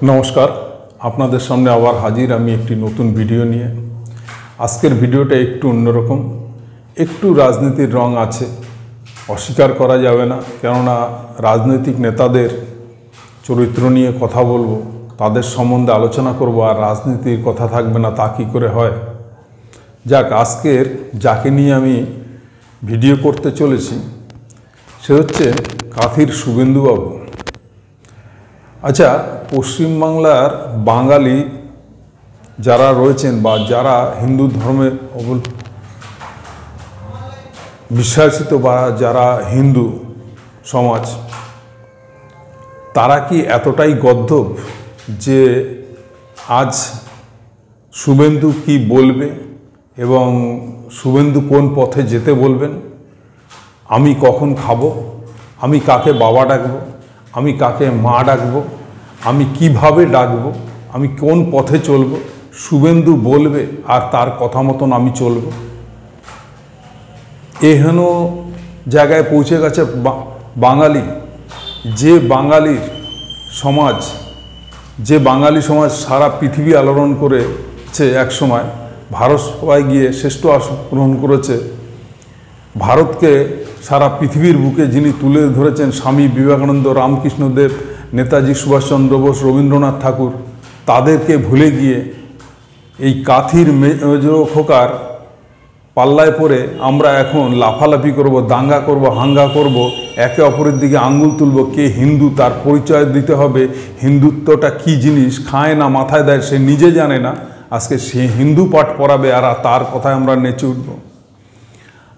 নমস্কার, আপনাদের সামনে আবার হাজির আমি একটি নতুন ভিডিও নিয়ে। আজকের ভিডিওটা একটু অন্যরকম, একটু রাজনীতির রং আছে, অস্বীকার করা যাবে না। কেননা রাজনৈতিক নেতাদের চরিত্র নিয়ে কথা বলবো, তাদের সম্বন্ধে আলোচনা করব, আর রাজনীতির কথা থাকবে না তা কী করে হয়। যাক, আজকের যাকে নিয়ে আমি ভিডিও করতে চলেছি সে হচ্ছে কাঁথির শুভেন্দুবাবু। আচ্ছা, পশ্চিমবাংলার বাঙালি যারা রয়েছেন বা যারা হিন্দু ধর্মে বিশ্বাসিত বা যারা হিন্দু সমাজ, তারা কি এতটাই গর্দভ যে আজ শুভেন্দু কি বলবে এবং শুভেন্দু কোন পথে যেতে বলবেন, আমি কখন খাবো, আমি কাকে বাবা ডাকবো, আমি কাকে মা ডাকবো, আমি কিভাবে ডাকবো, আমি কোন পথে চলবো, শুভেন্দু বলবে আর তার কথা মতন আমি চলব। এহেন জায়গায় পৌঁছে গেছে বাঙালি, যে বাঙালির সমাজ, যে বাঙালি সমাজ সারা পৃথিবী আলোড়ন করেছে, একসময় ভারত সভায় গিয়ে শ্রেষ্ঠ আসন গ্রহণ করেছে। ভারতকে সারা পৃথিবীর বুকে যিনি তুলে ধরেছেন, স্বামী বিবেকানন্দ, রামকৃষ্ণদেব, নেতাজি সুভাষচন্দ্র বোস, রবীন্দ্রনাথ ঠাকুর, তাদেরকে ভুলে গিয়ে এই কাঁথির মেজো খোকার পাল্লায় পড়ে আমরা এখন লাফালাফি করব, দাঙ্গা করব, হাঙ্গা করব, একে অপরের দিকে আঙ্গুল তুলব, কে হিন্দু তার পরিচয় দিতে হবে, হিন্দুত্বটা কি জিনিস খায় না মাথায় দেয় সে নিজে জানে না, আজকে সে হিন্দু পাঠ পড়াবে আর তার কথায় আমরা নেচে উঠব।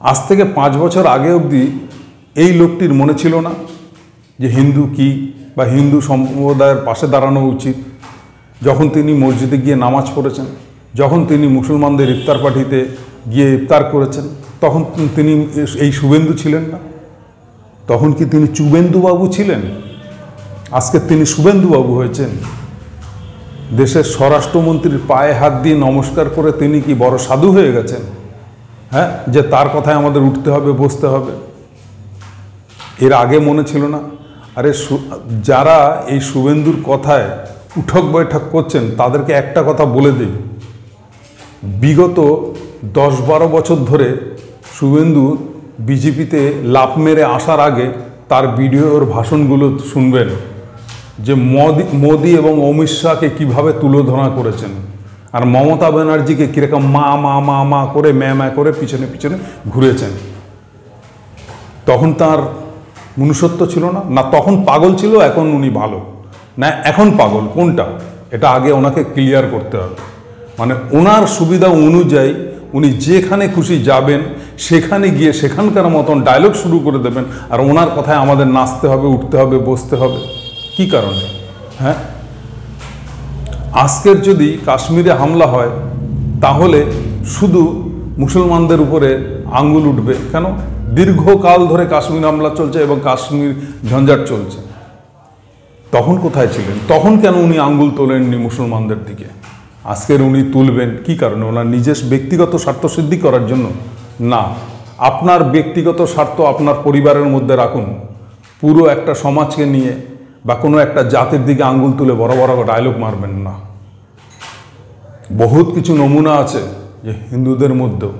আজ থেকে 5 বছর আগে অবধি এই লোকটির মনে ছিল না যে হিন্দু কি বা হিন্দু সম্প্রদায়ের পাশে দাঁড়ানো উচিত। যখন তিনি মসজিদে গিয়ে নামাজ পড়েছেন, যখন তিনি মুসলমানদের ইফতার পার্টিতে গিয়ে ইফতার করেছেন, তখন তিনি এই শুভেন্দু ছিলেন না। তখন কি তিনি চুবেন্দুবাবু ছিলেন? আজকে তিনি শুভেন্দুবাবু হয়েছেন। দেশের স্বরাষ্ট্রমন্ত্রীর পায়ে হাত দিয়ে নমস্কার করে তিনি কি বড় সাধু হয়ে গেছেন? হ্যাঁ, যে তার কথায় আমাদের উঠতে হবে, বসতে হবে। এর আগে মনে ছিল না? আরে যারা এই শুভেন্দুর কথায় উঠক বৈঠক করছেন তাদেরকে একটা কথা বলে দিই, বিগত 10-12 বছর ধরে শুভেন্দু বিজেপিতে লাফ মেরে আসার আগে তার ভিডিওর ভাষণগুলো শুনবেন যে মোদি এবং অমিত শাহকে কীভাবে তুলোধনা করেছেন, আর মমতা ব্যানার্জিকে কীরকম মা মা মা মা করে ম্যা করে পিছনে পিছনে ঘুরেছেন। তখন তার মনুষ্যত্ব ছিল না, না তখন পাগল ছিল, এখন উনি ভালো না এখন পাগল, কোনটা এটা আগে ওনাকে ক্লিয়ার করতে হবে। মানে ওনার সুবিধা অনুযায়ী উনি যেখানে খুশি যাবেন, সেখানে গিয়ে সেখানকার মতন ডায়লগ শুরু করে দেবেন, আর ওনার কথায় আমাদের নাচতে হবে, উঠতে হবে, বসতে হবে। কি কারণে? হ্যাঁ, আজকের যদি কাশ্মীরে হামলা হয় তাহলে শুধু মুসলমানদের উপরে আঙ্গুল উঠবে কেন? দীর্ঘকাল ধরে কাশ্মীর হামলা চলছে এবং কাশ্মীর ঝঞ্ঝাট চলছে। তখন কোথায় ছিলেন? তখন কেন উনি আঙ্গুল তোলেননি মুসলমানদের দিকে? আজকের উনি তুলবেন কি কারণে? ওনার নিজের ব্যক্তিগত স্বার্থ সিদ্ধি করার জন্য? না, আপনার ব্যক্তিগত স্বার্থ আপনার পরিবারের মধ্যে রাখুন। পুরো একটা সমাজকে নিয়ে বা কোনো একটা জাতির দিকে আঙ্গুল তুলে বড় বড় ডায়লগ মারবেন না। বহুত কিছু নমুনা আছে যে হিন্দুদের মধ্যেও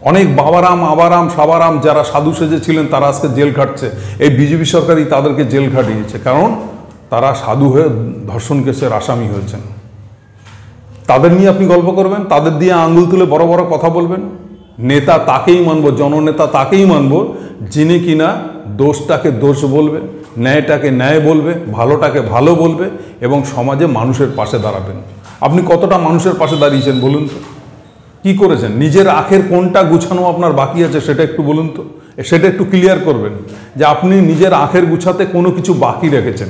অনেক বাবারাম, আবারাম, সাবারাম যারা সাধু সেজেছিলেন তারা আজকে জেল খাটছে। এই বিজেপি সরকারই তাদেরকে জেল খাটিয়েছে, কারণ তারা সাধু হয়ে ধর্ষণ কেসের আসামি হয়েছেন। তাদের নিয়ে আপনি গল্প করবেন, তাদের দিয়ে আঙ্গুল তুলে বড় বড় কথা বলবেন। নেতা তাকেই মানব, জননেতা তাকেই মানব যিনি কিনা দোষটাকে দোষ বলবে, ন্যায়টাকে ন্যায় বলবে, ভালোটাকে ভালো বলবে এবং সমাজে মানুষের পাশে দাঁড়াবেন। আপনি কতটা মানুষের পাশে দাঁড়িয়েছেন বলুন তো? কি করেছেন? নিজের আখের কোনটা গুছানো আপনার বাকি আছে সেটা একটু বলুন তো, সেটা একটু ক্লিয়ার করবেন যে আপনি নিজের আখের গুছাতে কোনো কিছু বাকি রেখেছেন।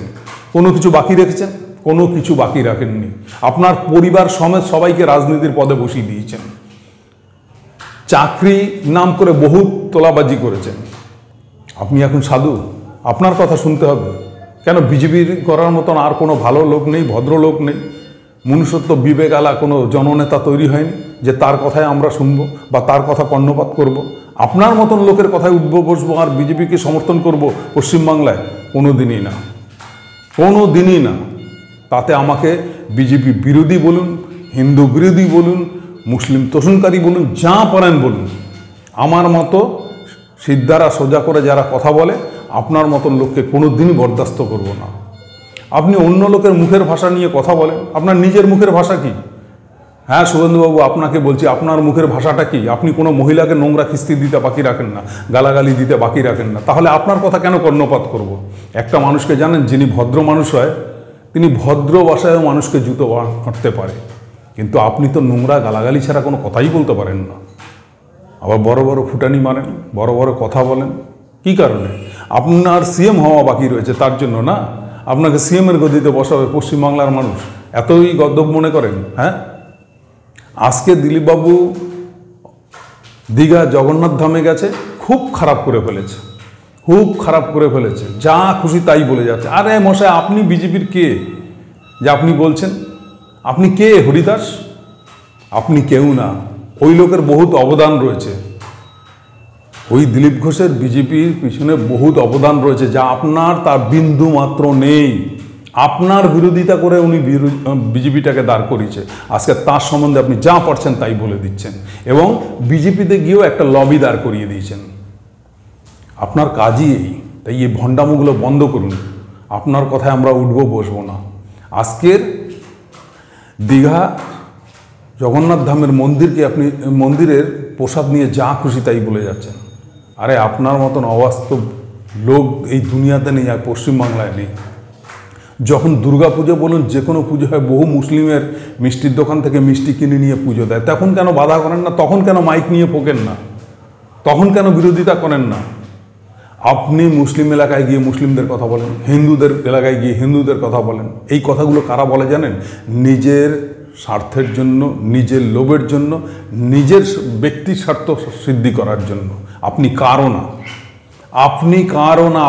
কোনো কিছু বাকি রেখেছেন? কোনো কিছু বাকি রাখেননি। আপনার পরিবার সমেত সবাইকে রাজনীতির পদে বসিয়ে দিয়েছেন। চাকরি নাম করে বহু তোলাবাজি করেছেন। আপনি এখন সাধু? আপনার কথা শুনতে হবে কেন? বিজেপির করার মতন আর কোনো ভালো লোক নেই, ভদ্রলোক নেই, মনুষ্যত্ব বিবেক আলা কোনো জননেতা তৈরি হয়নি যে তার কথায় আমরা শুনবো বা তার কথা কর্ণপাত করব। আপনার মতন লোকের কথায় উঠবো, বসবো আর বিজেপিকে সমর্থন করব পশ্চিমবাংলায়? কোনো দিনই না, কোনো দিনই না। তাতে আমাকে বিজেপি বিরোধী বলুন, হিন্দু বিরোধী বলুন, মুসলিম তোষণকারী বলুন, যা পারেন বলুন, আমার মতো সিদ্ধারা সোজা করে যারা কথা বলে আপনার মতো লোককে কোনো দিনই বরদাস্ত করব না। আপনি অন্য লোকের মুখের ভাষা নিয়ে কথা বলেন, আপনার নিজের মুখের ভাষা কি? হ্যাঁ শুভেন্দুবাবু, আপনাকে বলছি, আপনার মুখের ভাষাটা কি? আপনি কোনো মহিলাকে নোংরা খিস্তি দিতে বাকি রাখেন না, গালাগালি দিতে বাকি রাখেন না, তাহলে আপনার কথা কেন কর্ণপাত করব? একটা মানুষকে জানেন, যিনি ভদ্র মানুষ হয় তিনি ভদ্র ভাষায়ও মানুষকে জুতো মারতে পারে, কিন্তু আপনি তো নোংরা গালাগালি ছাড়া কোনো কথাই বলতে পারেন না। আবার বড় বড় ফুটানি মারেন, বড় বড় কথা বলেন, কি কারণে? আপনার সিএম হওয়া বাকি রয়েছে তার জন্য না? আপনাকে সিএমের গদিতে বসাবে পশ্চিমবাংলার মানুষ, এতই গদ্দব মনে করেন? হ্যাঁ, আজকে দিলীপবাবু দীঘা জগন্নাথ ধামে গেছে, খুব খারাপ করে ফেলেছে, খুব খারাপ করে ফেলেছে, যা খুশি তাই বলে যাচ্ছে। আরে মশাই, আপনি বিজেপির কে যে আপনি বলছেন? আপনি কে হরিদাস? আপনি কেউ না, ওই লোকের বহুত অবদান রয়েছে, ওই দিলীপ ঘোষের বিজেপির পিছনে বহুত অবদান রয়েছে, যা আপনার তার বিন্দু মাত্র নেই। আপনার বিরোধিতা করে উনি বিজেপিটাকে দাঁড় করিয়েছে, আজকে তার সম্বন্ধে আপনি যা পারছেন তাই বলে দিচ্ছেন, এবং বিজেপিতে গিয়েও একটা লবি দাঁড় করিয়ে দিয়েছেন। আপনার কাজই এই। তাই এই ভণ্ডামুগুলো বন্ধ করুন, আপনার কথায় আমরা উঠবো বসবো না। আজকের দীঘা জগন্নাথ ধামের মন্দিরকে আপনি মন্দিরের প্রসাদ নিয়ে যা খুশি তাই বলে যাচ্ছেন। আরে আপনার মতন অবাস্তব লোক এই দুনিয়াতে নেই, আর পশ্চিমবাংলায় নেই। যখন দুর্গা পুজো বলুন, যে কোনো পুজো হয়, বহু মুসলিমের মিষ্টির দোকান থেকে মিষ্টি কিনে নিয়ে পুজো দেয়, তখন কেন বাধা করেন না? তখন কেন মাইক নিয়ে পোকেন না? তখন কেন বিরোধিতা করেন না? আপনি মুসলিম এলাকায় গিয়ে মুসলিমদের কথা বলেন, হিন্দুদের এলাকায় গিয়ে হিন্দুদের কথা বলেন। এই কথাগুলো কারা বলে জানেন? নিজের স্বার্থের জন্য, নিজের লোভের জন্য, নিজের ব্যক্তি স্বার্থ সিদ্ধি করার জন্য। আপনি কারও না, আপনি কারও না,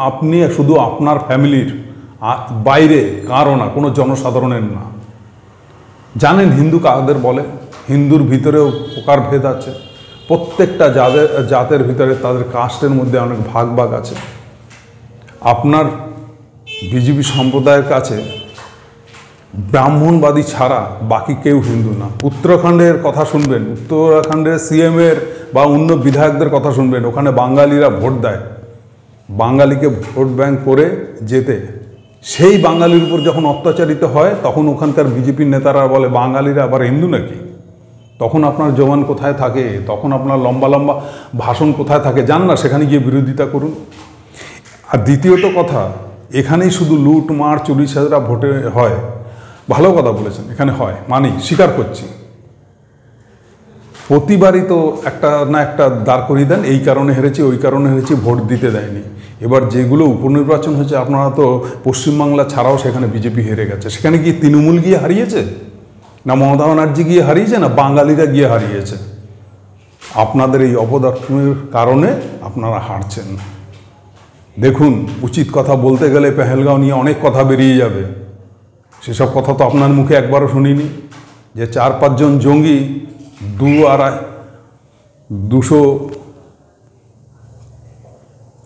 আপনি শুধু আপনার ফ্যামিলির বাইরে কারও না, কোনো জনসাধারণের না। জানেন হিন্দু কাদের বলে? হিন্দুর ভিতরেও প্রকারভেদ আছে, প্রত্যেকটা জাতের ভিতরে তাদের কাস্টের মধ্যে অনেক ভাগ ভাগ আছে। আপনার বিজেপি সম্প্রদায়ের কাছে ব্রাহ্মণবাদী ছাড়া বাকি কেউ হিন্দু না। উত্তরাখণ্ডের কথা শুনবেন, উত্তরাখণ্ডের সিএমের বা অন্য বিধায়কদের কথা শুনবেন, ওখানে বাঙালিরা ভোট দেয়, বাঙালিকে ভোট ব্যাংক করে যেতে। সেই বাঙালির উপর যখন অত্যাচারিত হয়, তখন ওখানকার বিজেপির নেতারা বলে বাঙালিরা আবার হিন্দু নাকি? তখন আপনার জওয়ান কোথায় থাকে? তখন আপনার লম্বা লম্বা ভাষণ কোথায় থাকে? জান না, সেখানে গিয়ে বিরোধিতা করুন। আর দ্বিতীয়ত কথা, এখানেই শুধু লুট মার চুরি ছাড়া ভোটে হয়। ভালো কথা বলেছেন, এখানে হয়, মানি, স্বীকার করছি। প্রতিবারই তো একটা না একটা দাঁড় করিয়ে দেন, এই কারণে হেরেছি, ওই কারণে হেরেছি, ভোট দিতে দেয়নি। এবার যেগুলো উপনির্বাচন হয়েছে, আপনারা তো পশ্চিমবাংলা ছাড়াও সেখানে বিজেপি হেরে গেছে। সেখানে গিয়ে তৃণমূল গিয়ে হারিয়েছে, না মমতা ব্যানার্জি গিয়ে হারিয়েছে, না বাঙালিরা গিয়ে হারিয়েছে? আপনাদের এই অপদার্থের কারণে আপনারা হারছেন। দেখুন, উচিত কথা বলতে গেলে পেহেলগাঁও নিয়ে অনেক কথা বেরিয়ে যাবে। সেসব কথা তো আপনার মুখে একবারও শুনিনি, যে 4-5 জন জঙ্গি 200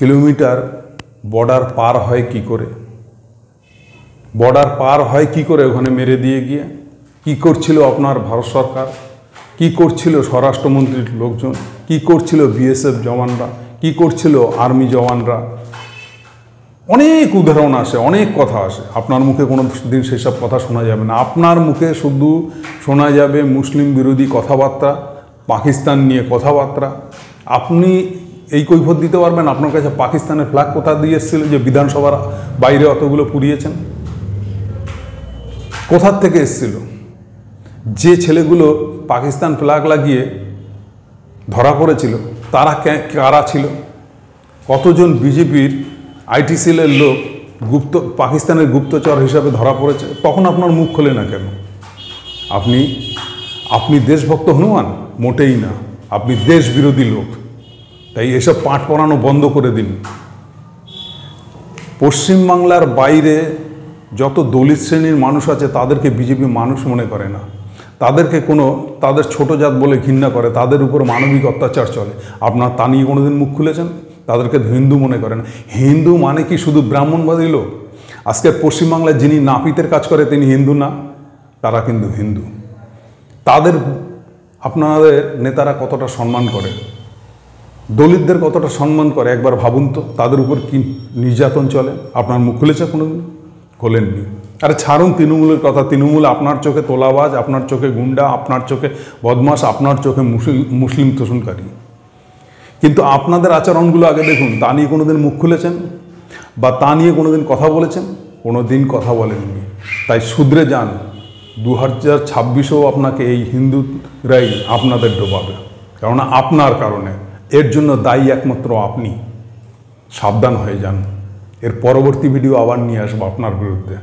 কিলোমিটার বর্ডার পার হয় কি করে? বর্ডার পার হয় কি করে ওখানে মেরে দিয়ে গিয়ে? কি করছিল আপনার ভারত সরকার? কি করছিল স্বরাষ্ট্রমন্ত্রীর লোকজন? কি করছিল বিএসএফ জওয়ানরা? কি করছিল আর্মি জওয়ানরা? অনেক উদাহরণ আসে, অনেক কথা আসে। আপনার মুখে কোনো দিন সেসব কথা শোনা যাবে না। আপনার মুখে শুধু শোনা যাবে মুসলিম বিরোধী কথাবার্তা, পাকিস্তান নিয়ে কথাবার্তা। আপনি এই কৈফিয়ত দিতে পারবেন আপনার কাছে পাকিস্তানের ফ্ল্যাগ কোথা দিয়ে এসেছিল যে বিধানসভার বাইরে অতগুলো পুড়িয়েছেন? কোথার থেকে এসেছিল? যে ছেলেগুলো পাকিস্তান ফ্ল্যাগ লাগিয়ে ধরা পড়েছিল তারা কারা ছিল? কতজন বিজেপির আইটি সেলের লোক পাকিস্তানের গুপ্তচর হিসাবে ধরা পড়েছে? তখন আপনার মুখ খোলে না কেন? আপনি দেশভক্ত হনুমান? মোটেই না, আপনি দেশ বিরোধী লোক। তাই এসব পাঠ পড়ানো বন্ধ করে দিন। পশ্চিমবাংলার বাইরে যত দলিত শ্রেণীর মানুষ আছে তাদেরকে বিজেপি মানুষ মনে করে না, তাদের ছোট জাত বলে ঘৃণা করে, তাদের উপর মানবিক অত্যাচার চলে। আপনার তা নিয়ে কোনোদিন মুখ খুলেছেন? তাদেরকে হিন্দু মনে করেন। হিন্দু মানে কি শুধু ব্রাহ্মণবাদী লোক? আজকের পশ্চিমবাংলায় যিনি নাপিতের কাজ করে তিনি হিন্দু না, তারা কিন্তু হিন্দু। তাদের আপনাদের নেতারা কতটা সম্মান করে, দলিতদের কতটা সম্মান করে একবার ভাবুন তো। তাদের উপর কি নির্যাতন চলে। আপনার মুখ খুলেছে কোনোদিন? খোলেননি। আরে ছাড়ুন তৃণমূলের কথা। তৃণমূল আপনার চোখে তোলাবাজ, আপনার চোখে গুন্ডা, আপনার চোখে বদমাশ, আপনার চোখে মুসলিম তোষণকারী। কিন্তু আপনাদের আচরণগুলো আগে দেখুন। তা নিয়ে কোনোদিন মুখ খুলেছেন বা তা নিয়ে কোনোদিন কথা বলেছেন? কোনোদিন কথা বলেননি। তাই শুধরে যান। 2026-এও আপনাকে এই হিন্দুরাই আপনাদের ডোবাবে, কেননা আপনার কারণে। এর জন্য দায়ী একমাত্র আপনি। সাবধান হয়ে যান। এর পরবর্তী ভিডিও আবার নিয়ে আসবো আপনার বিরুদ্ধে।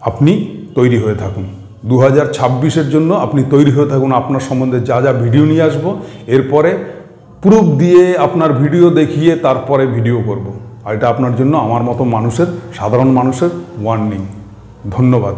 আপনি তৈরি হয়ে থাকুন। 2026-এর জন্য আপনি তৈরি হয়ে থাকুন। আপনার সম্বন্ধে যা যা ভিডিও নিয়ে আসবো, এরপরে প্রুফ দিয়ে আপনার ভিডিও দেখিয়ে তারপরে ভিডিও করব। আর এটা আপনার জন্য আমার মতো মানুষের, সাধারণ মানুষের ওয়ার্নিং। ধন্যবাদ।